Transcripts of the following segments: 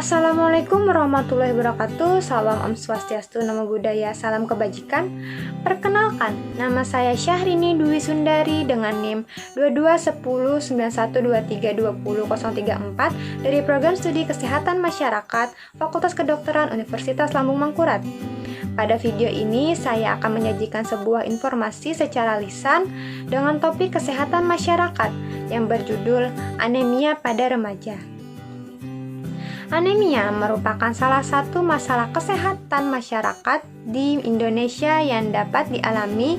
Assalamualaikum warahmatullahi wabarakatuh. Salam Om Swastiastu, Namo Buddhaya, salam kebajikan. Perkenalkan, nama saya Syahrini Dwi Sundari dengan NIM 22109123200034 dari Program Studi Kesehatan Masyarakat Fakultas Kedokteran Universitas Lambung Mangkurat. Pada video ini, saya akan menyajikan sebuah informasi secara lisan dengan topik kesehatan masyarakat yang berjudul Anemia pada Remaja. Anemia merupakan salah satu masalah kesehatan masyarakat di Indonesia yang dapat dialami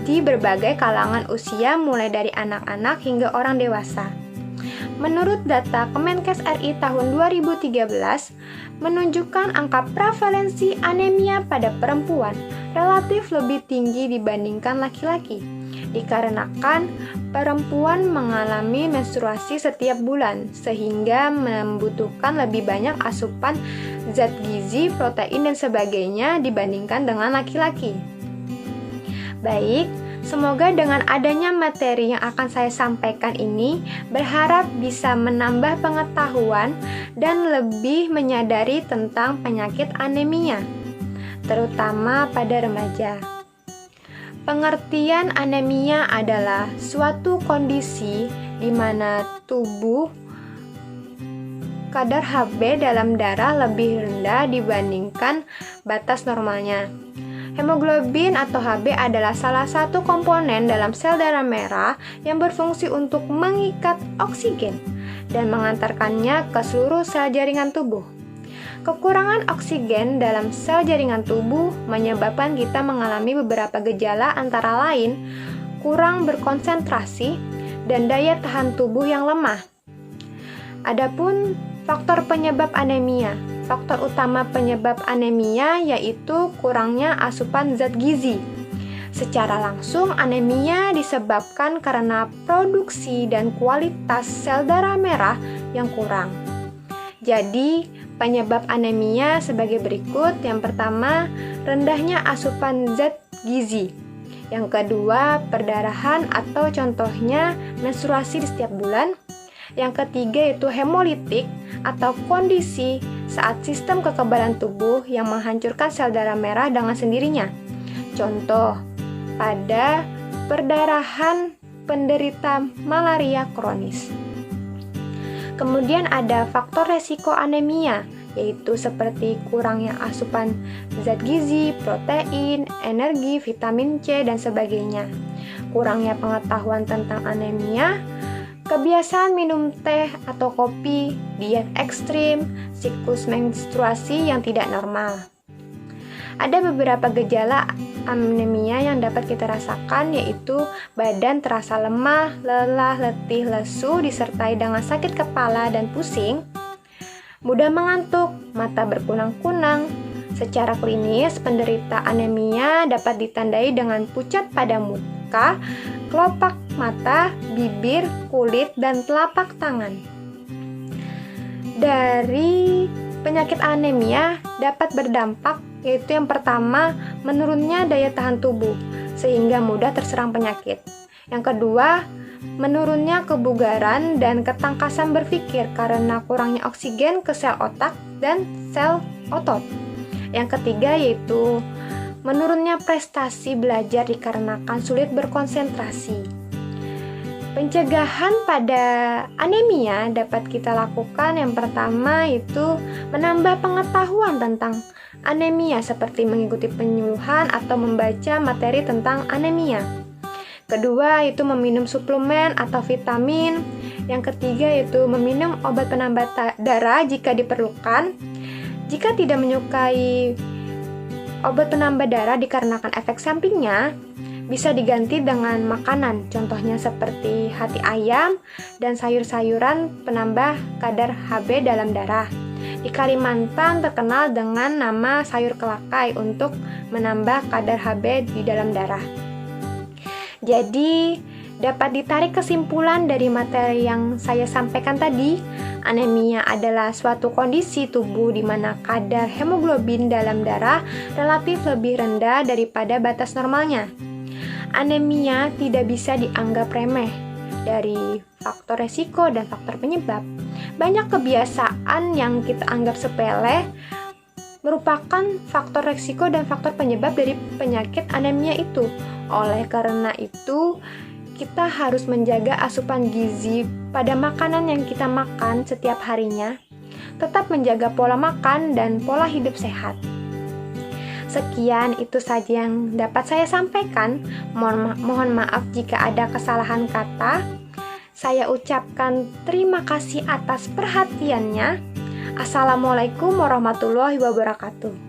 di berbagai kalangan usia mulai dari anak-anak hingga orang dewasa. Menurut data Kemenkes RI tahun 2013 menunjukkan angka prevalensi anemia pada perempuan relatif lebih tinggi dibandingkan laki-laki, dikarenakan perempuan mengalami menstruasi setiap bulan sehingga membutuhkan lebih banyak asupan zat gizi, protein, dan sebagainya dibandingkan dengan laki-laki. Baik, semoga dengan adanya materi yang akan saya sampaikan ini berharap bisa menambah pengetahuan dan lebih menyadari tentang penyakit anemia, terutama pada remaja. Pengertian anemia adalah suatu kondisi di mana tubuh kadar Hb dalam darah lebih rendah dibandingkan batas normalnya. Hemoglobin atau Hb adalah salah satu komponen dalam sel darah merah yang berfungsi untuk mengikat oksigen dan mengantarkannya ke seluruh sel jaringan tubuh. Kekurangan oksigen dalam sel jaringan tubuh menyebabkan kita mengalami beberapa gejala antara lain kurang berkonsentrasi dan daya tahan tubuh yang lemah. Adapun faktor penyebab anemia. Faktor utama penyebab anemia yaitu kurangnya asupan zat gizi. Secara langsung, anemia disebabkan karena produksi dan kualitas sel darah merah yang kurang. Jadi, penyebab anemia sebagai berikut. Yang pertama, rendahnya asupan zat gizi. Yang kedua, perdarahan atau contohnya menstruasi di setiap bulan. Yang ketiga yaitu hemolitik atau kondisi saat sistem kekebalan tubuh yang menghancurkan sel darah merah dengan sendirinya. Contoh, pada perdarahan penderita malaria kronis. Kemudian ada faktor resiko anemia, yaitu seperti kurangnya asupan zat gizi, protein, energi, vitamin C, dan sebagainya. Kurangnya pengetahuan tentang anemia, kebiasaan minum teh atau kopi, diet ekstrim, siklus menstruasi yang tidak normal. Ada beberapa gejala anemia yang dapat kita rasakan, yaitu badan terasa lemah, lelah, letih, lesu, disertai dengan sakit kepala dan pusing, mudah mengantuk, mata berkunang-kunang. Secara klinis, penderita anemia dapat ditandai dengan pucat pada muka, kelopak mata, bibir, kulit, dan telapak tangan. Dari penyakit anemia dapat berdampak, yaitu yang pertama, menurunnya daya tahan tubuh sehingga mudah terserang penyakit. Yang kedua, menurunnya kebugaran dan ketangkasan berpikir karena kurangnya oksigen ke sel otak dan sel otot. Yang ketiga yaitu menurunnya prestasi belajar dikarenakan sulit berkonsentrasi. Pencegahan pada anemia dapat kita lakukan. Yang pertama itu menambah pengetahuan tentang anemia seperti mengikuti penyuluhan atau membaca materi tentang anemia. Kedua itu meminum suplemen atau vitamin. Yang ketiga itu meminum obat penambah darah jika diperlukan. Jika tidak menyukai obat penambah darah dikarenakan efek sampingnya, bisa diganti dengan makanan, contohnya seperti hati ayam dan sayur-sayuran penambah kadar Hb dalam darah. Di Kalimantan terkenal dengan nama sayur kelakai untuk menambah kadar Hb di dalam darah. Jadi, dapat ditarik kesimpulan dari materi yang saya sampaikan tadi, anemia adalah suatu kondisi tubuh di mana kadar hemoglobin dalam darah relatif lebih rendah daripada batas normalnya. Anemia tidak bisa dianggap remeh dari faktor resiko dan faktor penyebab. banyak kebiasaan yang kita anggap sepele merupakan faktor resiko dan faktor penyebab dari penyakit anemia itu. Oleh karena itu, kita harus menjaga asupan gizi pada makanan yang kita makan setiap harinya, tetap menjaga pola makan dan pola hidup sehat. Sekian itu saja yang dapat saya sampaikan. Mohon maaf jika ada kesalahan kata. Saya ucapkan terima kasih atas perhatiannya. Assalamualaikum warahmatullahi wabarakatuh.